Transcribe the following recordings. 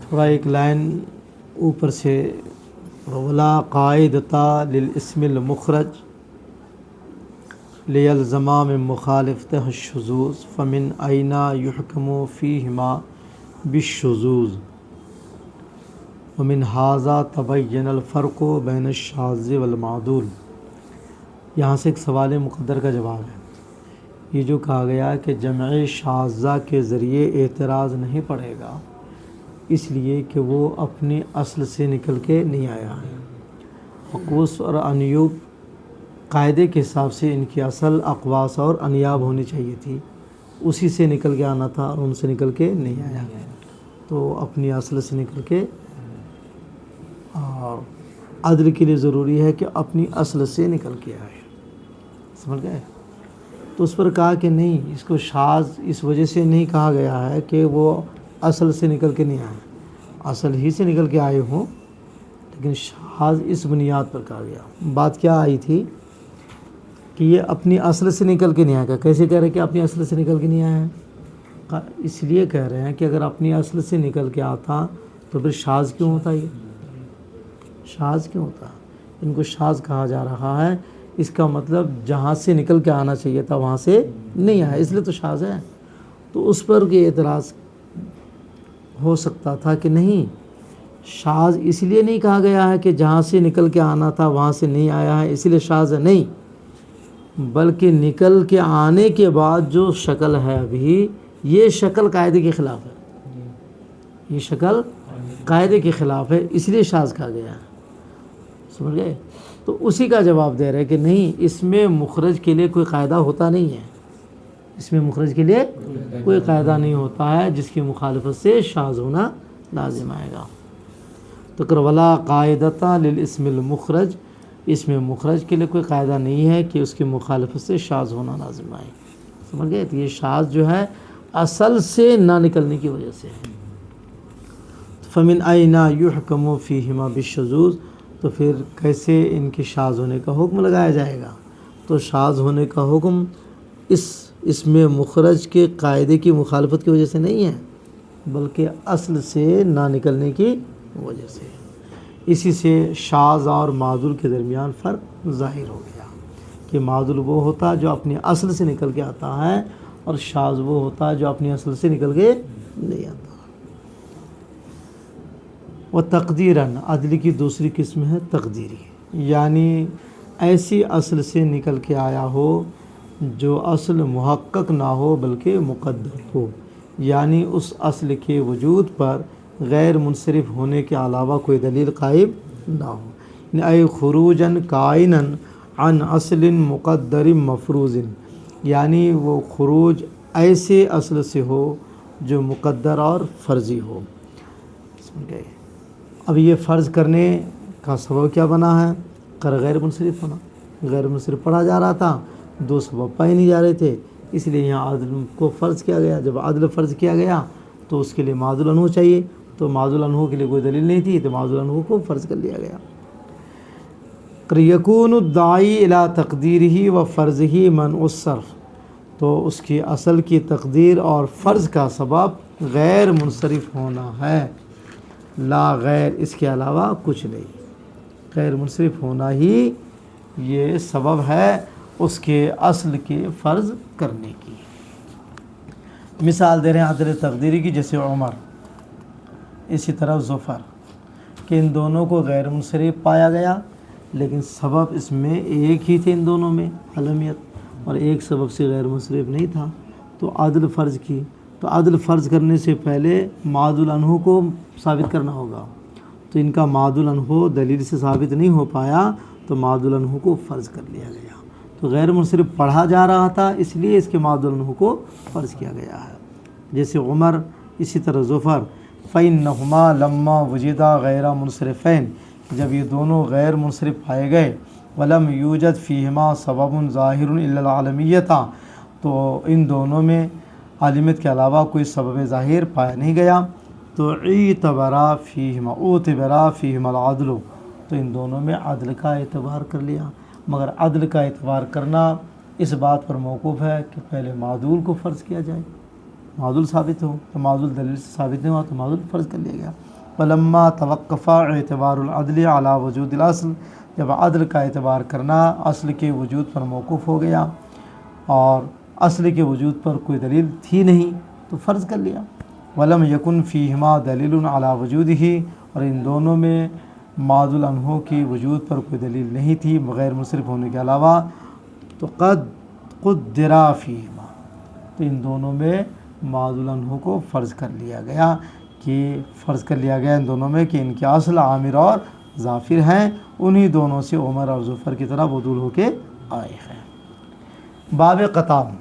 تھوڑا ایک لائن اوپر سے ولا قاعدتا للاسم المخرج لیلزما من مخالفتہ الشذوذ فمن أين يحكم فيهما بالشذوذ ومن هذا تبين الفرق بين الشاذ والمعدول۔ یہاں سے ایک سوال مقدر کا جواب ہے۔ یہ جو کہا گیا کہ جمع شاذہ کے ذریعے اعتراض نہیں پڑے گا اس لیے کہ وہ اپنی اصل سے نکل کے نہیں آیا ہے۔ اقواس اور انیوب قاعدے کے حساب سے ان کی اصل اقواس اور انیاب ہونی چاہیے تھی، اسی سے نکل کے آنا تھا اور ان سے نکل کے نہیں آیا، تو اپنی اصل سے نکل کے۔ اور عدل کے لیے ضروری ہے کہ اپنی اصل سے نکل کے آئے، سمجھ گئے؟ تو اس پر کہا کہ نہیں، اس کو شاذ اس وجہ سے نہیں کہا گیا ہے کہ وہ اصل سے نکل کے نہیں آئے، اصل ہی سے نکل کے آئے ہوں، لیکن شاذ اس بنیاد پر کہا گیا۔ بات کیا آئی تھی کہ یہ اپنی اصل سے نکل کے نہیں آئے گا۔ کیسے کہہ رہے ہیں کہ اپنی اصل سے نکل کے نہیں آیا ہے؟ اس لیے کہہ رہے ہیں کہ اگر اپنی اصل سے نکل کے آتا تو پھر شاذ کیوں ہوتا؟ یہ شاذ کیوں ہوتا؟ ان کو شاذ کہا جا رہا ہے، اس کا مطلب جہاں سے نکل کے آنا چاہیے تھا وہاں سے نہیں آیا، اس لیے تو شاذ ہے۔ تو اس پر یہ اعتراض ہو سکتا تھا کہ نہیں، شاذ اس لیے نہیں کہا گیا ہے کہ جہاں سے نکل کے آنا تھا وہاں سے نہیں آیا ہے اس لیے شاذ ہے، نہیں، بلکہ نکل کے آنے کے بعد جو شکل ہے ابھی، یہ شکل قاعدے کے خلاف ہے، یہ شکل قاعدے کے خلاف ہے، اس لیے شاذ کہا گیا ہے، سمجھ گئے؟ تو اسی کا جواب دے رہے کہ نہیں، اس میں مخرج کے لیے کوئی قاعدہ ہوتا نہیں ہے، اس میں مخرج کے لیے کوئی قاعدہ نہیں ہوتا ہے جس کی مخالفت سے شاذ ہونا لازم آئے گا۔ تو ولا قاعدتا للاسم المخرج، اس میں مخرج کے لیے کوئی قاعدہ نہیں ہے کہ اس کی مخالفت سے شاذ ہونا لازم آئے، سمجھ گئے؟ تو یہ شاذ جو ہے اصل سے نہ نکلنے کی وجہ سے ہے۔ فمن أين يحكم فيهما بالشذوذ، تو پھر کیسے ان کے شاذ ہونے کا حکم لگایا جائے گا؟ تو شاذ ہونے کا حکم اس میں مخرج کے قاعدے کی مخالفت کی وجہ سے نہیں ہے، بلکہ اصل سے نہ نکلنے کی وجہ سے۔ اسی سے شاذ اور معدول کے درمیان فرق ظاہر ہو گیا کہ معدول وہ ہوتا ہے جو اپنی اصل سے نکل کے آتا ہے، اور شاذ وہ ہوتا ہے جو اپنی اصل سے نکل کے نہیں آتا۔ و تقدیراً، عدل کی دوسری قسم ہے تقدیری، یعنی ایسی اصل سے نکل کے آیا ہو جو اصل محقق نہ ہو بلکہ مقدر ہو، یعنی اس اصل کے وجود پر غیر منصرف ہونے کے علاوہ کوئی دلیل قائم نہ ہو، اے خروجاً کائناً عن اصل مقدر مفروض، یعنی وہ خروج ایسے اصل سے ہو جو مقدر اور فرضی ہو، سمجھ گئے؟ اب یہ فرض کرنے کا سبب کیا بنا ہے؟ غیر منصرف ہونا، غیر منصرف پڑھا جا رہا تھا، دو سبب پائے نہیں جا رہے تھے، اس لیے یہاں عدل کو فرض کیا گیا۔ جب عدل فرض کیا گیا تو اس کے لیے معدول عنہ چاہیے، تو معدول عنہ کے لیے کوئی دلیل نہیں تھی، تو معدول عنہ کو فرض کر لیا گیا۔ یکون الداعی الی تقدیرہ و فرضہ منع الصرف، تو اس کی اصل کی تقدیر اور فرض کا سبب غیر منصرف ہونا ہے، لا غیر، اس کے علاوہ کچھ نہیں، غیر منصرف ہونا ہی یہ سبب ہے اس کے اصل کے فرض کرنے کی۔ مثال دے رہے ہیں عدل تقدیری کی، جیسے عمر، اسی طرح ظفر، کہ ان دونوں کو غیر منصرف پایا گیا، لیکن سبب اس میں ایک ہی تھے، ان دونوں میں علمیت، اور ایک سبب سے غیر منصرف نہیں تھا، تو عدل فرض کی۔ تو عدل فرض کرنے سے پہلے معدول عنہ کو ثابت کرنا ہوگا، تو ان کا معدول عنہ دلیل سے ثابت نہیں ہو پایا، تو معدول عنہ کو فرض کر لیا گیا۔ تو غیر منصرف پڑھا جا رہا تھا، اس لیے اس کے معدول عنہ کو فرض کیا گیا ہے، جیسے عمر، اسی طرح ظفر۔ فَإِنَّهُمَا لَمَّا وُجِدَا غَيْرَ مُنصِرِفَيْنِ، جب یہ دونوں غیر منصرف پائے گئے، وَلَمْ يُوجَدْ فِيهِمَا سَبَبٌ ظَاهِرٌ إِلَّا الْعَالَمِيَّةَ، تو ان دونوں میں عالمیت کے علاوہ کوئی سبب ظاہر پایا نہیں گیا، تو اعتبرا فیہما العدل، تو ان دونوں میں عدل کا اعتبار کر لیا، مگر عدل کا اعتبار کرنا اس بات پر موقوف ہے کہ پہلے معدول کو فرض کیا جائے، معدول ثابت ہو، تو معدول دلیل سے ثابت نہیں ہوا تو معدول فرض کر لیا گیا۔ ولما توقف اعتبار العدل علی وجود الاصل، جب عدل کا اعتبار کرنا اصل کے وجود پر موقوف ہو گیا اور اصل کے وجود پر کوئی دلیل تھی نہیں تو فرض کر لیا۔ ولم یکن فیہما دلیل علی وجودہ، اور ان دونوں میں معدول عنہ کی وجود پر کوئی دلیل نہیں تھی بغیر منصرف ہونے کے علاوہ، تو قدرا فیہما، تو ان دونوں میں معدول عنہ کو فرض کر لیا گیا ان دونوں میں کہ ان کے اصل عامر اور ظافر ہیں، انہی دونوں سے عمر اور ظفر کی طرح بدول ہو کے آئے ہیں۔ باب قطام،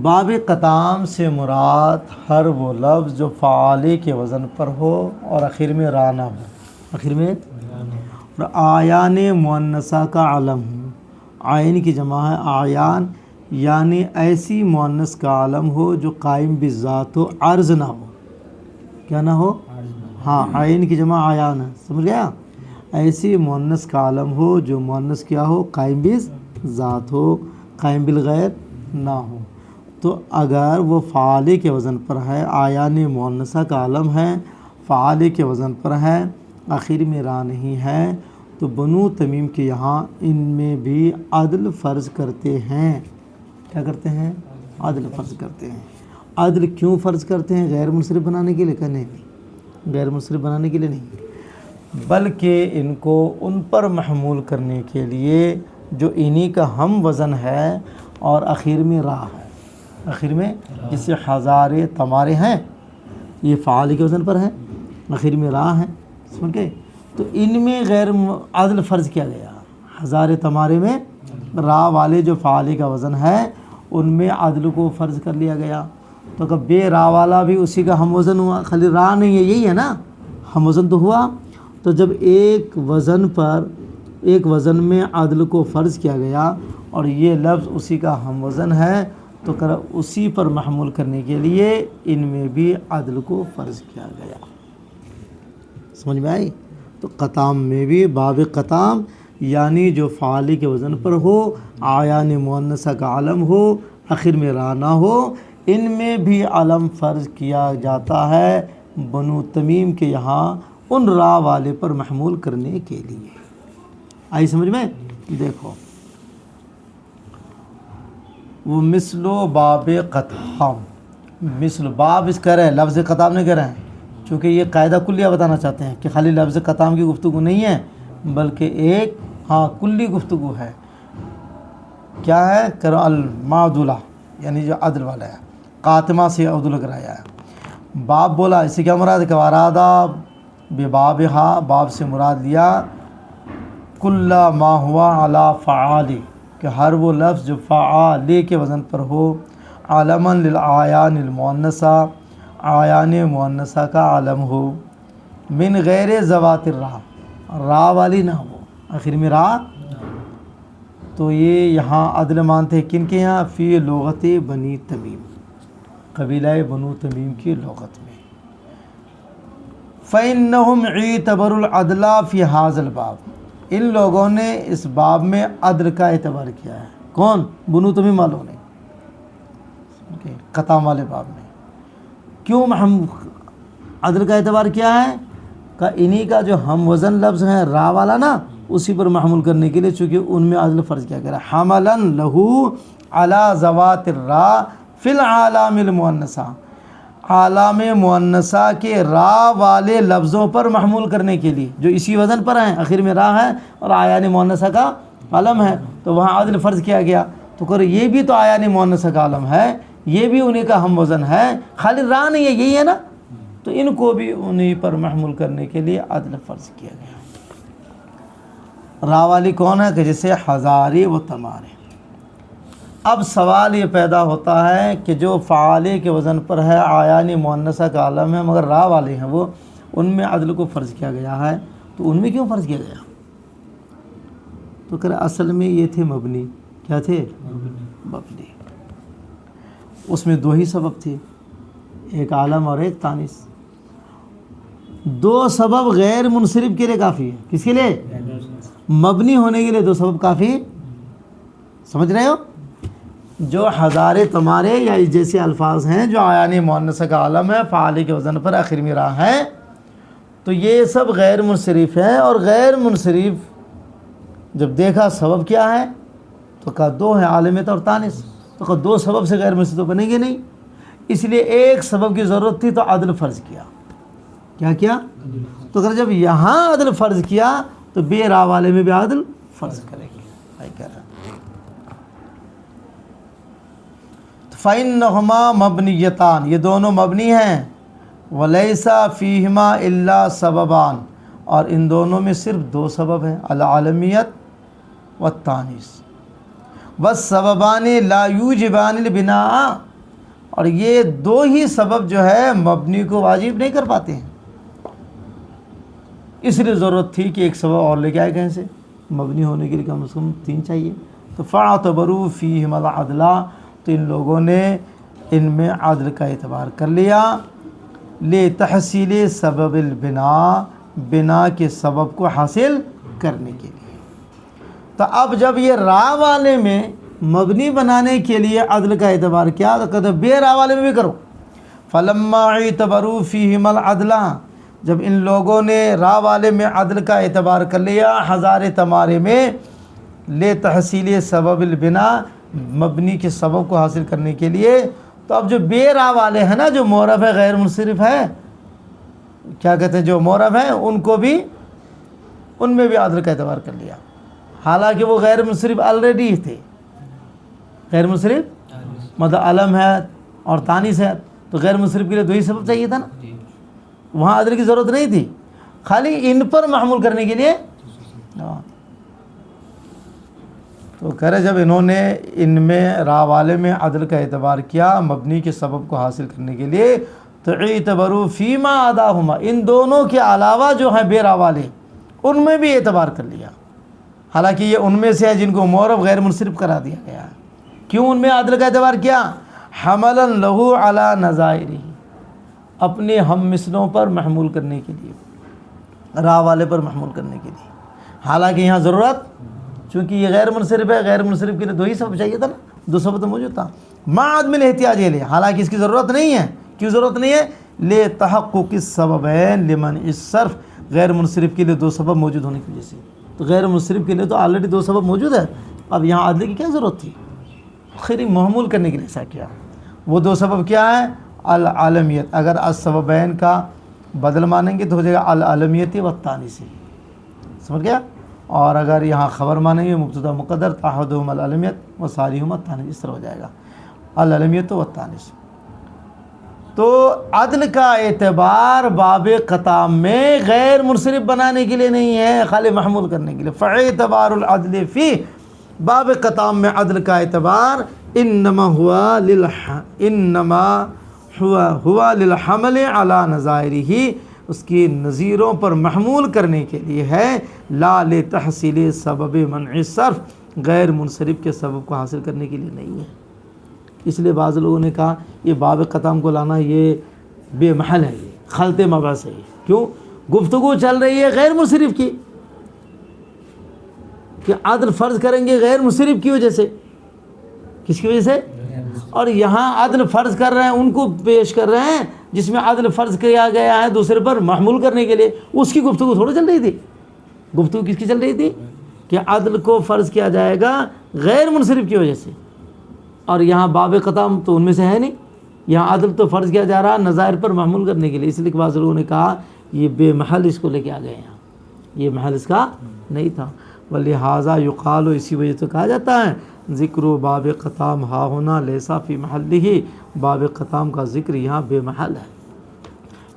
باب قطام سے مراد ہر وہ لفظ جو فعالے کے وزن پر ہو اور آخر میں را نہ ہو، آخر میں اور آیان مؤنثہ کا علم ہو۔ آئین کی جمع ہے آیان، یعنی ایسی مؤنث کا علم ہو جو قائم بالذات ہو، عرض نہ ہو، کیا نہ ہو؟ ہاں، آئین کی جمع آیان ہے، سمجھ گیا؟ ایسی مؤنث کا علم ہو جو مؤنث کیا ہو؟ قائم بالذات ہو، قائم بالغیر نہ ہو۔ تو اگر وہ فعالے کے وزن پر ہے، آیان مؤنثہ کا علم ہے، فعالے کے وزن پر ہے، آخر میں را نہیں ہے، تو بنو تمیم کے یہاں ان میں بھی عدل فرض کرتے ہیں۔ کیا کرتے ہیں؟ عدل فرض کرتے ہیں۔ عدل کیوں فرض کرتے ہیں؟ غیر منصرف بنانے کے لیے؟ کہ نہیں، غیر منصرف بنانے کے لیے نہیں، بلکہ ان کو ان پر محمول کرنے کے لیے جو انہی کا ہم وزن ہے اور آخر میں را ہے، آخر میں جسے ہزار تمارے ہیں، یہ فعال کے وزن پر ہیں، آخر میں را ہے، سمجھ گئے؟ تو ان میں غیر عدل فرض کیا گیا۔ ہزار تمارے میں را والے جو فعال کا وزن ہے ان میں عدل کو فرض کر لیا گیا، تو کہ بے را والا بھی اسی کا ہم وزن ہوا، خالی را نہیں ہے، یہی ہے نا، ہم وزن تو ہوا۔ تو جب ایک وزن میں عدل کو فرض کیا گیا اور یہ لفظ اسی کا ہم وزن ہے تو اسی پر محمول کرنے کے لیے ان میں بھی عدل کو فرض کیا گیا۔ سمجھ میں آئی؟ تو قطام میں بھی باب قطام یعنی جو فعالی کے وزن پر ہو، آیان مؤنثہ کا علم ہو، آخر میں را نہ ہو، ان میں بھی علم فرض کیا جاتا ہے بنو تمیم کے یہاں ان را والے پر محمول کرنے کے لیے۔ آئی سمجھ میں؟ دیکھو وہ مثل و باب قطام، مثل باب اس کہہ رہے ہیں، لفظ قطام نہیں کہہ رہے ہیں، چونکہ یہ قاعدہ کلیہ بتانا چاہتے ہیں کہ خالی لفظ قطام کی گفتگو نہیں ہے بلکہ ایک کلی گفتگو ہے۔ کیا ہے؟ کرو المعدولہ، یعنی جو عدل والا ہے، قاتمہ سے عدل کرایا ہے۔ باب بولا، اس سے کیا مراد ہے کہ ارادہ ببابہا، باب سے مراد لیا کل ما ہوا علی فعالی، کہ ہر وہ لفظ جو فعالے کے وزن پر ہو، علما للآیان المؤنثہ، آیان مؤنثہ کا علم ہو، من غیر ذوات الرا، را والی نہ ہو، آخر میں را۔ تو یہ یہاں عدل مانتے ہیں کن کے یہاں؟ فی لغت بنی تمیم، قبیلہ بنو تمیم کی لغت میں۔ فإنہم اعتبروا العدل فی ھذا الباب، ان لوگوں نے اس باب میں عدل کا اعتبار کیا ہے۔ کون؟ بنو تمیم والوں نے، قطام والے باب میں۔ کیوں عدل کا اعتبار کیا ہے؟ کہ انہی کا جو ہم وزن لفظ ہے را والا نا، اسی پر محمول کرنے کے لیے، چونکہ ان میں عدل فرض کیا گیا، حملا لہو علی ذوات الرا فی العالم المؤنثہ، عالم مؤنثہ کے را والے لفظوں پر محمول کرنے کے لیے جو اسی وزن پر ہیں، آخر میں را ہے اور آیان مؤنثہ کا علم ہے، تو وہاں عدل فرض کیا گیا۔ تو کرو یہ بھی تو آیان مؤنثہ کا علم ہے، یہ بھی انہی کا ہم وزن ہے، خالی را نہیں ہے، یہی ہے نا، تو ان کو بھی انہی پر محمول کرنے کے لیے عدل فرض کیا گیا۔ را والی کون ہے؟ کہ جسے ہزارے و تمارے۔ اب سوال یہ پیدا ہوتا ہے کہ جو فعالے کے وزن پر ہے، آیان مؤنثہ کا علم ہے، مگر را والے ہیں وہ، ان میں عدل کو فرض کیا گیا ہے، تو ان میں کیوں فرض کیا گیا؟ تو کہ اصل میں یہ تھے مبنی، کیا تھے؟ مبنی۔ اس میں دو ہی سبب تھے، ایک عالم اور ایک تانیث۔ دو سبب غیر منصرف کے لیے کافی ہے، کس کے لیے؟ مبنی ہونے کے لیے دو سبب کافی، سمجھ رہے ہو؟ جو ہزار تمارے یا اس جیسے الفاظ ہیں جو آیان مؤنثہ کا عالم ہے، فعال کے وزن پر آخر میں راہ ہے، تو یہ سب غیر منصرف ہیں. اور غیر منصرف جب دیکھا سبب کیا ہے تو کہا دو ہیں، عالمیت اور تانس. تو کہا دو سبب سے غیر منصرف تو بنیں گے نہیں، اس لیے ایک سبب کی ضرورت تھی تو عدل فرض کیا. کیا کیا؟ تو اگر جب یہاں عدل فرض کیا تو بے راہ والے میں بھی عدل فرض کرے گی. فَإِنَّهُمَا مَبْنِيَّتَانِ، یہ دونوں مبنی ہیں. وَلَيْسَ فِيهِمَا إِلَّا سَبَبَانِ، اور ان دونوں میں صرف دو سبب ہیں، العالمیت والتانیث. وَالسَّبَبَانِ لَا يُوجِبَانِ الْبِنَاءَ، اور یہ دو ہی سبب جو ہے مبنی کو واجب نہیں کر پاتے ہیں. اس لیے ضرورت تھی کہ ایک سبب اور لے کے آئے کہیں سے، مبنی ہونے کے لیے کم از کم تین چاہیے. تو فَاعْتَبَرُوا فِيهِمَا الْعَدْلَ، تو ان لوگوں نے ان میں عدل کا اعتبار کر لیا. لِتَحْصِيلِ سبب البناء، بنا کے سبب کو حاصل کرنے کے لیے. تو اب جب یہ راہ والے میں مبنی بنانے کے لیے عدل کا اعتبار کیا تو کہتے بے راہ والے میں بھی کرو. فَلَمَّا اعْتَبَرُوا فِيهِمَا الْعَدْلَ، جب ان لوگوں نے راہ والے میں عدل کا اعتبار کر لیا ہزار تمارے میں، لِتَحْصِيلِ سبب البناء، مبنی کے سبب کو حاصل کرنے کے لیے، تو اب جو بے راہ والے ہیں نا، جو معرب ہے غیر منصرف ہے، کیا کہتے ہیں جو معرب ہیں، ان کو بھی، ان میں بھی عدل کا اعتبار کر لیا. حالانکہ وہ غیر منصرف آلریڈی تھے. غیر منصرف مطلب علم ہے اور تانیث ہے، تو غیر منصرف کے لیے دو ہی سبب چاہیے تھا نا، وہاں عدل کی ضرورت نہیں تھی، خالی ان پر محمول کرنے کے لیے. تو کہہ رہے جب انہوں نے ان میں راہ والے میں عدل کا اعتبار کیا مبنی کے سبب کو حاصل کرنے کے لیے، تو اعتبروا فیما عداہما، ان دونوں کے علاوہ جو ہیں بے راہ والے ان میں بھی اعتبار کر لیا. حالانکہ یہ ان میں سے ہے جن کو معرب غیر منصرف کرا دیا گیا ہے. کیوں ان میں عدل کا اعتبار کیا؟ حملا لہو علی نظائرہ، اپنے ہم مثلوں پر محمول کرنے کے لیے، راہ والے پر محمول کرنے کے لیے. حالانکہ یہاں ضرورت، چونکہ یہ غیر منصرف ہے، غیر منصرف کے لیے دو ہی سبب چاہیے تھا نا، دو سبب تو موجود تھا. ما عدم الاحتیاج الیہ، حالانکہ اس کی ضرورت نہیں ہے. کیوں ضرورت نہیں ہے؟ لتحقق السببین لمنع الصرف، غیر منصرف کے لیے دو سبب موجود ہونے کی وجہ سے. تو غیر منصرف کے لیے تو آلریڈی دو سبب موجود ہے، اب یہاں عدل کی کیا ضرورت تھی؟ خیری محمول کرنے کے لیے ایسا کیا. وہ دو سبب کیا ہے؟ العالمیت، اگر السببین کا بدل مانیں گے تو ہو جائے گا العالمیت والتانیث، سمجھ گیا. اور اگر یہاں خبر مانیں گے مبتدا مقدر، احدہم العالمیت و ثانیہم التانیث، اس طرح ہو جائے گا العالمیت والتانیث. تو عدل کا اعتبار باب قطام میں غیر منصرف بنانے کے لیے نہیں ہے، خالی محمول کرنے کے لیے. فاعتبار العدل فی، باب قطام میں عدل کا اعتبار انما ہوا للحمل علی نظائرہ، اس کی نظیروں پر محمول کرنے کے لیے ہے، لا لتحصیل سبب منع الصرف، غیر منصرف کے سبب کو حاصل کرنے کے لیے نہیں ہے. اس لیے بعض لوگوں نے کہا یہ باب قطام کو لانا یہ بے محل ہے، یہ خلط مبحث ہے. کیوں؟ گفتگو چل رہی ہے غیر منصرف کی، کہ عدل فرض کریں گے غیر منصرف کی وجہ سے. کس کی وجہ سے؟ اور یہاں عدل فرض کر رہے ہیں، ان کو پیش کر رہے ہیں جس میں عدل فرض کیا گیا ہے دوسرے پر محمول کرنے کے لیے. اس کی گفتگو تھوڑا چل رہی تھی. گفتگو کس کی چل رہی تھی؟ کہ عدل کو فرض کیا جائے گا غیر منصرف کی وجہ سے، اور یہاں باب قطام تو ان میں سے ہے نہیں، یہاں عدل تو فرض کیا جا رہا نظائر پر محمول کرنے کے لیے. اس لیے بعض لوگوں نے کہا یہ بے محل اس کو لے کے آ گئے ہیں، یہ محل اس کا نہیں تھا. ولہٰذا یقال، اسی وجہ سے کہا جاتا ہے ذکر باب قطام ہا ہونا لیسا فی محلہ، باب قطام کا ذکر یہاں بے محل ہے.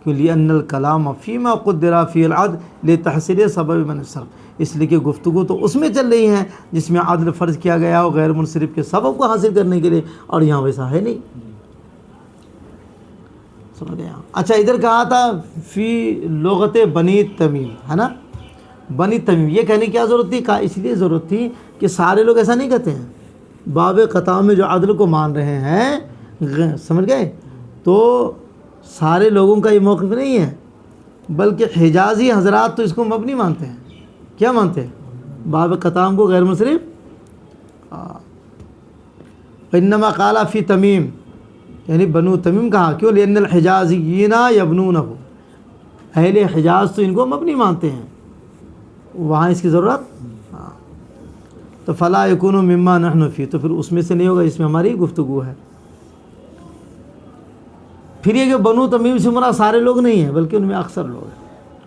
کیوں؟ لأن الکلام فیما قدر فی العدل لتحصیل سبب من الصرف، اس لیے کہ گفتگو تو اس میں چل رہی ہے جس میں عدل فرض کیا گیا ہو غیر منصرف کے سبب کو حاصل کرنے کے لیے، اور یہاں ویسا ہے نہیں. سمجھ گیا؟ اچھا ادھر کہا تھا فی لغت بنی تمیم، ہے نا، بنی تمیم. یہ کہنے کی کیا ضرورت تھی؟ کہا اس لیے ضرورت تھی کہ سارے لوگ ایسا نہیں کہتے ہیں. باب قطام میں جو عدل کو مان رہے ہیں، سمجھ گئے، تو سارے لوگوں کا یہ موقف نہیں ہے، بلکہ حجازی حضرات تو اس کو مبنی مانتے ہیں. کیا مانتے ہیں؟ باب قطام کو غیر منصرف. انما قال فی تمیم، یعنی بنو تمیم کہا، کیوں؟ لأن الحجازیین یبنونہ، اہل حجاز تو ان کو مبنی مانتے ہیں، وہاں اس کی ضرورت، ہاں، تو فلا یکون مما نحن فی، تو پھر اس میں سے نہیں ہوگا اس میں ہماری گفتگو ہے۔ پھر یہ کہ بنو تمیم سے مراد سارے لوگ نہیں ہیں بلکہ ان میں اکثر لوگ ہیں۔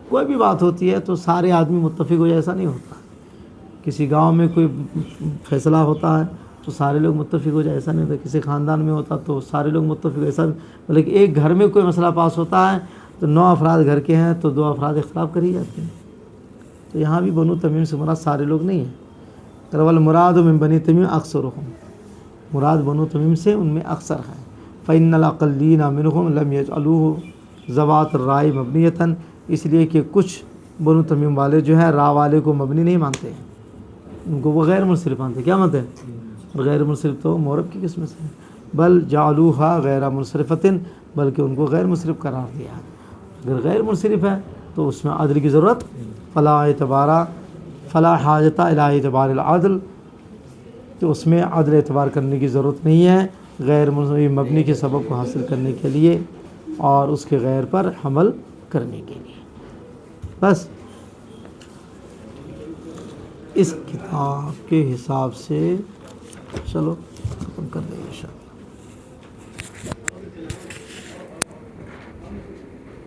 کوئی بھی بات ہوتی ہے تو سارے آدمی متفق ہو جائے ایسا نہیں ہوتا، کسی گاؤں میں کوئی فیصلہ ہوتا ہے تو سارے لوگ متفق ہو جائے ایسا نہیں ہوتا، کسی خاندان میں ہوتا تو سارے لوگ متفق ایسا، بلکہ ایک گھر میں کوئی مسئلہ پاس ہوتا ہے تو 9 افراد گھر کے ہیں تو 2 افراد اختلاف کر ہی جاتے ہیں۔ تو یہاں بھی بنو تمیم سے مراد سارے لوگ نہیں ہیں۔ والمراد من بنی تمیم اکثرهم، مراد بنو تمیم سے ان میں اکثر ہیں۔ فإن الأقلین منهم لم يجعلوه ذوات الرائے مبنیۃً، اس لیے کہ کچھ بنو تمیم والے جو ہیں راہ والے کو مبنی نہیں مانتے ہیں، ان کو وہ غیر منصرف مانتے ہیں۔ کیا مانتے ہیں؟ غیر منصرف تو مورب کی قسم سے ہے، بل جعلوها غیر منصرفۃ، بلکہ ان کو غیر منصرف قرار دیا ہے۔ اگر غیر منصرف ہے تو اس میں عدل کی ضرورت، فلا حاجت الی اعتبار العدل، تو اس میں عدل اعتبار کرنے کی ضرورت نہیں ہے غیر مبنی کے سبب کو حاصل کرنے کے لیے اور اس کے غیر پر حمل کرنے کے لیے۔ بس اس کتاب کے حساب سے چلو ختم کر دیں انشاءاللہ۔